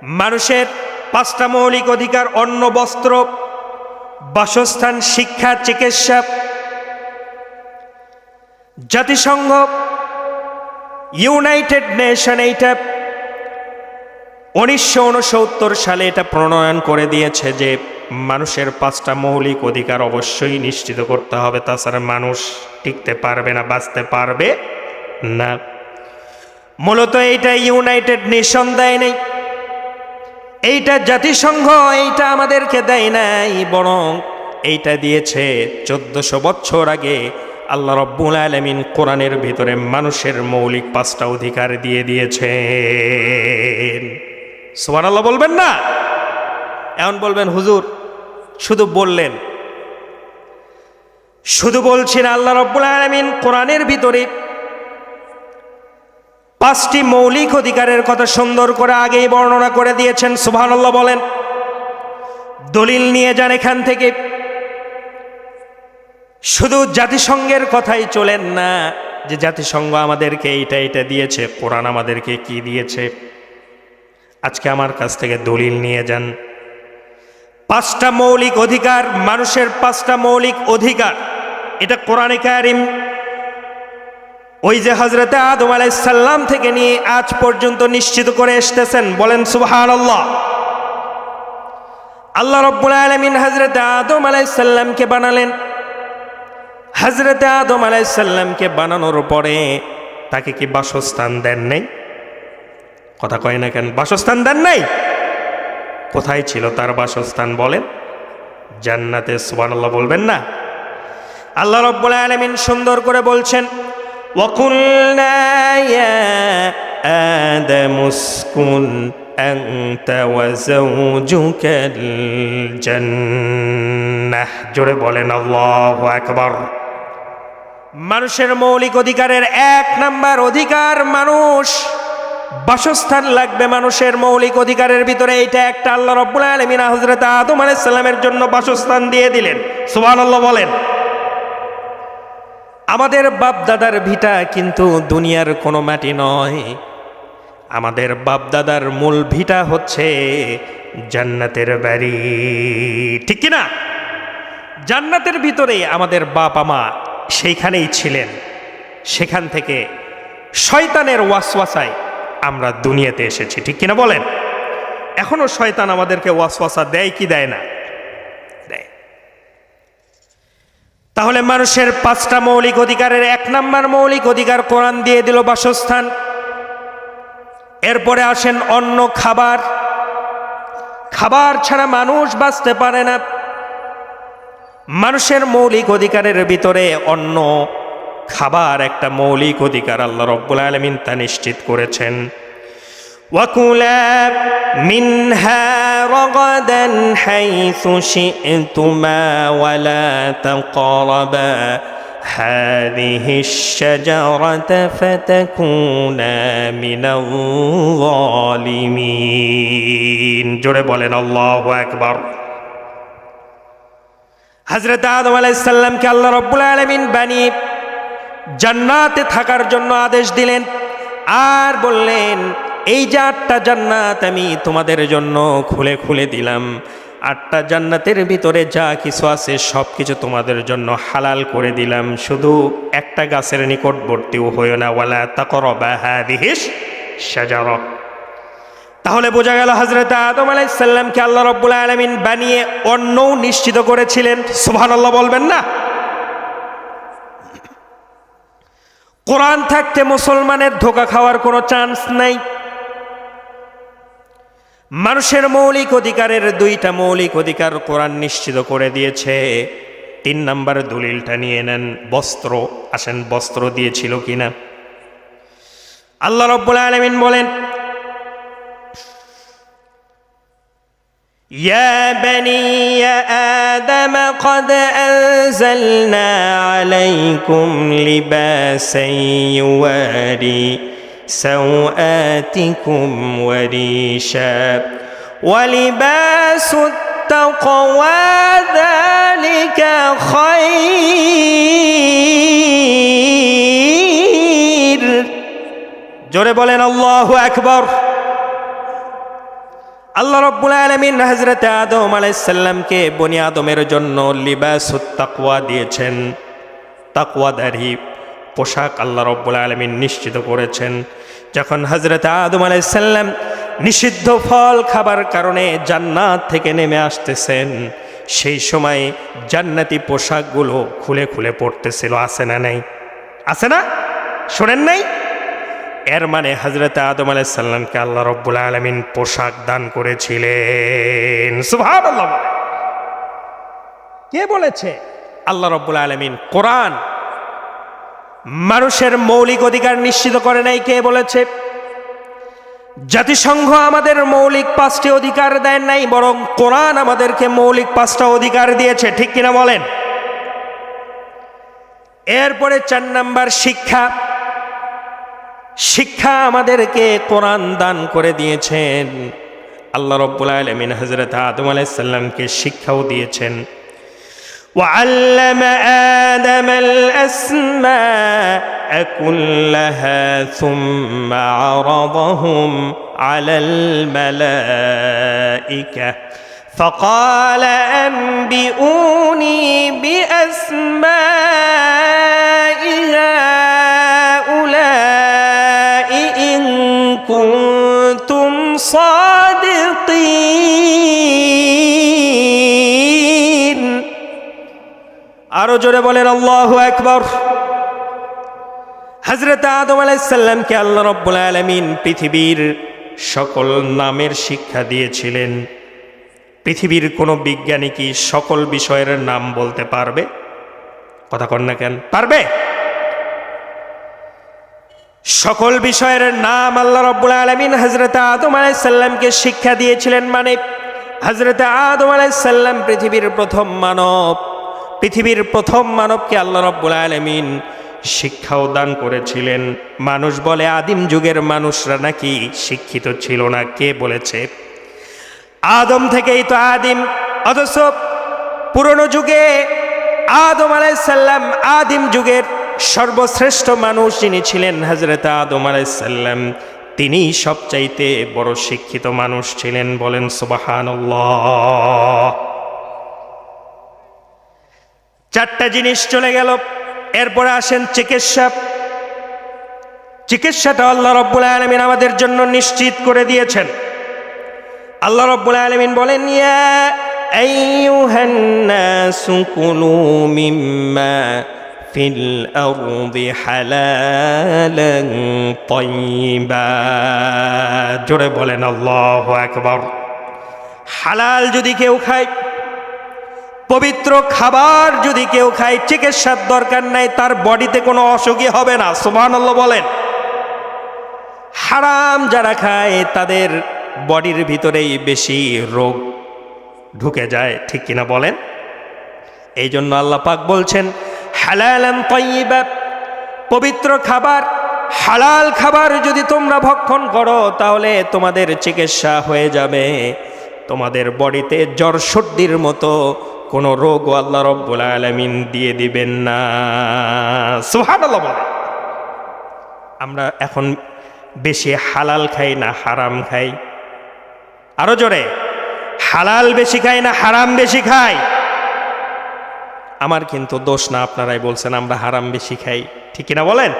মানুষের পাঁচটা মৌলিক অধিকার: অন্ন, বস্ত্র, বাসস্থান, শিক্ষা, চিকিৎসা। জাতিসংঘ, ইউনাইটেড নেশন এইটা 1969 সালে এটা প্রণয়ন করে দিয়েছে যে মানুষের পাঁচটা মৌলিক অধিকার অবশ্যই নিশ্চিত করতে হবে, তাছাড়া মানুষ টিকতে পারবে না, বাঁচতে পারবে না। মূলত এইটা ইউনাইটেড নেশন দেয় নাই, এইটা জাতিসংঘ এইটা আমাদেরকে দেয় নাই, বরং এইটা দিয়েছে 1400 বছর আগে আল্লাহ রব্বুল আলামিন কোরআনের ভিতরে মানুষের মৌলিক পাঁচটা অধিকার দিয়ে দিয়েছেন। সুবহানাল্লাহ বলবেন না? এখন বলবেন হুজুর শুধু বললেন। শুধু বলছি না, আল্লাহ রব্বুল আলামিন কোরআনের ভিতরে পাঁচটি মৌলিক অধিকারের কথা সুন্দর করে আগেই বর্ণনা করে দিয়েছেন। সুবহানাল্লাহ বলেন। দলিল নিয়ে যান এখান থেকে। শুধু জাতিসংঘের কথাই চলেন না যে জাতিসংঘ আমাদেরকে এইটা এইটা দিয়েছে, কোরআন আমাদেরকে কি দিয়েছে। আজকে আমার কাছ থেকে দলিল নিয়ে যান। পাঁচটা মৌলিক অধিকার, মানুষের পাঁচটা মৌলিক অধিকার, এটা কোরআনে কারিম ওই যে হযরতে আদম আলাইহিস সালাম থেকে নিয়ে আজ পর্যন্ত নিশ্চিত করে আসতেছেন। বলেন সুবহানাল্লাহ। আল্লাহ রাব্বুল আলামিন হযরতে আদম আলাইহিস সালামকে বানালেন। হযরতে আদম আলাইহিস সালামকে বানানোর পরে তাকে কি বাসস্থান দেন নাই? কথা কয় না কেন? বাসস্থান দেন নাই? কোথায় ছিল তার বাসস্থান বলেন? জান্নাতে। সুবহানাল্লাহ বলবেন না? আল্লাহ রাব্বুল আলামিন সুন্দর করে বলছেন, وَقُلْنَا يَا آدَمُ اسْكُنْ أَنْتَ وَزَوْجُكَ الْجَنَّةَ। জোরে বলেন আল্লাহু আকবার। মানুষের মৌলিক অধিকারের এক নাম্বার অধিকার মানুষ বাসস্থান লাগবে। মানুষের মৌলিক অধিকারের ভিতরে এইটা একটা। আল্লাহ রাব্বুল আলামিন হযরত আদম আলাইহিস সালামের জন্য বাসস্থান দিয়ে দিলেন। সুবহানাল্লাহ বলেন। আমাদের বাপ দাদার ভিটা কিন্তু দুনিয়ার কোনো মাটি নয়। আমাদের বাপ দাদার মূল ভিটা হচ্ছে জান্নাতের বাড়ি, ঠিক কি না? জান্নাতের ভিতরে আমাদের বাপ মা সেইখানেই ছিলেন। সেখান থেকে শয়তানের ওয়াসওয়াসায় আমরা দুনিয়াতে এসেছি, ঠিক কিনা বলেন? এখনো শয়তান আমাদেরকে ওয়াসওয়াসা দেয় কি দেয় না? দেয়। তাহলে মানুষের পাঁচটা মৌলিক অধিকারের এক নাম্বার মৌলিক অধিকার কোরআন দিয়ে দিল বাসস্থান। এরপরে আসেন অন্ন, খাবার। খাবার ছাড়া মানুষ বাঁচতে পারে না। মানুষের মৌলিক অধিকারের ভিতরে অন্ন, খাবার একটা মৌলিক অধিকার। আল্লাহ রাব্বুল আলামিন তা নিশ্চিত করেছেন। وَكُلَا مِنْهَا رَغَدًا حَيْثُ شِئْتُمَا وَلَا تَقْرَبَا هَذِهِ الشَّجَرَةَ فَتَكُونَا مِنَ الظَّالِمِينَ। জোরে বলেন আল্লাহু আকবার। হযরত আদম আলাইহিস সালামকে আল্লাহ রাব্বুল আলামিন বানিয়ে জান্নাতে থাকার জন্য আদেশ দিলেন, আর বললেন এই যে 8টা জান্নাত আমি তোমাদের জন্য খুলে খুলে দিলাম, 8টা জান্নাতের ভিতরে যা কিছু আছে সব কিছু তোমাদের জন্য হালাল করে দিলাম, শুধু একটা গাছের নিকটবর্তীও হইও না। ওয়ালা তাকরাবা হাযিহিশ শাজারা। তাহলে বোঝা গেল হযরত আদম আলাইহিস সালামকে আল্লাহ রাব্বুল আলামিন বানিয়ে অন্নও নিশ্চিত করেছিলেন। সুবহানাল্লাহ বলবেন না? কোরআন থাকতে মুসলমানের ধোঁকা খাওয়ার কোনো চান্স নাই। মানুষের মৌলিক অধিকারের 2টা মৌলিক অধিকার কোরআন নিশ্চিত করে দিয়েছে। 3 নাম্বার দলিলটা নিয়ে নেন, বস্ত্র। আসেন বস্ত্র দিয়েছিল কিনা। আল্লাহ রাব্বুল আলামিন বলেন, ইয়া বানি আদম قد أنزلنا عليكم لباسا يواري سوآتكم وريشا ولباس التقوى ذلك خير। জোরে বলেন আল্লাহু আকবার। আল্লাহ রাব্বুল আলামিন হযরত আদম আলাইহিস সালামকে বনি আদমের জন্য লিবাসুত তাকওয়া দিয়েছেন। তাকওয়াদারি পোশাক আল্লাহ রাব্বুল আলামিন নিশ্চিত করেছেন। যখন হযরত আদম আলাইহিস সালাম নিষিদ্ধ ফল খাবার কারণে জান্নাত থেকে নেমে আসতেছেন, সেই সময় জান্নাতি পোশাকগুলো খুলে খুলে পড়তেছিল। আছে না নাই? আছে না? শোনেন নাই? এর মানে হযরত আদম আলাইহিস সালামকে আল্লাহ রাব্বুল আলামিন পোশাক দান করেছিলেন। সুবহানাল্লাহ। কে বলেছে? আল্লাহ রাব্বুল আলামিন। কোরআন মানুষের মৌলিক অধিকার নিশ্চিত করে নাই। কে বলেছে? জাতিসংঘ আমাদের মৌলিক 5টি অধিকার দেয় নাই, বরং কোরআন আমাদেরকে মৌলিক 5টা অধিকার দিয়েছে। ঠিক কিনা বলেন? এরপরে 4 নাম্বার শিক্ষা। শিক্ষা আমাদেরকে কোরআন দান করে দিয়েছেন। আল্লাহ রাব্বুল আলামিন হযরত আদম আলাইহিস সালামকে শিক্ষাও দিয়েছেন। وعلم آدم الأسماء كلها ثم عرضهم على الملائكة فقال أنبئوني بأسماء هؤلاء إن كنتم صادقين। আরো জোরে বলেন আল্লাহু আকবার। হযরত আদম আলাইহিস সালামকে আল্লাহ রাব্বুল আলামিন পৃথিবীর সকল নামের শিক্ষা দিয়েছিলেন। পৃথিবীর কোনো বিজ্ঞানী কি সকল বিষয়ের নাম বলতে পারবে? কথা কন না কেন? পারবে? সকল বিষয়ের নাম আল্লাহ রাব্বুল আলামিন হযরত আদম আলাইহিস সালামকে শিক্ষা দিয়েছিলেন। মানে হযরত আদম আলাইহিস সালাম পৃথিবীর প্রথম মানব। পৃথিবীর প্রথম মানবকে আল্লাহ রাব্বুল আলামিন শিক্ষাও দান করেছিলেন। মানুষ বলে আদিম যুগের মানুষরা নাকি শিক্ষিত ছিল না। কে বলেছে? আদম থেকেই তো আদিম। অথচ পুরনো যুগে আদম আলাইহিস সালাম আদিম যুগের সর্বশ্রেষ্ঠ মানুষ যিনি ছিলেন হযরত আদম আলাইহিস সালাম, তিনি সবচাইতে বড় শিক্ষিত মানুষ ছিলেন। বলেন সুবহানাল্লাহ। 4টা জিনিস চলে গেল। এরপরে আসেন চিকিৎসা। চিকিৎসাটা আল্লাহ রাব্বুল আলামিন আমাদের জন্য নিশ্চিত করে দিয়েছেন। আল্লাহ রাব্বুল আলামিন বলেন, ইয়া আইয়ুহান নাসু কুলু মিম্মা ফিল আরদি হালালান তাইয়্যিবা। জোরে বলেন আল্লাহু আকবার। হালাল যদি কেউ খায়, পবিত্র খাবার যদি কেউ খায়, চিকিৎসার দরকার নাই, তার বডিতে কোনো অসুখই হবে না। সুবহানাল্লাহ বলেন। হারাম যারা খায় তাদের বডির ভিতরেই বেশি রোগ ঢুকে যায়। ঠিক কিনা বলেন? এই জন্য আল্লাহ পাক বলছেন হালালান তাইয়্যিবা, পবিত্র খাবার, হালাল খাবার যদি তোমরা ভক্ষণ করো তাহলে তোমাদের চিকিৎসা হয়ে যাবে। তোমাদের বডিতে জ্বর সর্দির মতো কোনো রোগও আল্লাহ রাব্বুল আলামিন দিয়ে দিবেন না। সুবহানাল্লাহ বলেন। আমরা এখন বেশি হালাল খাই না হারাম খাই? আরো জোরে। হালাল বেশি খাই না হারাম বেশি খাই? আমার কিন্তু দোষ না, আপনারাই বলছেন আমরা হারাম বেশি খাই। ঠিক কিনা বলেন?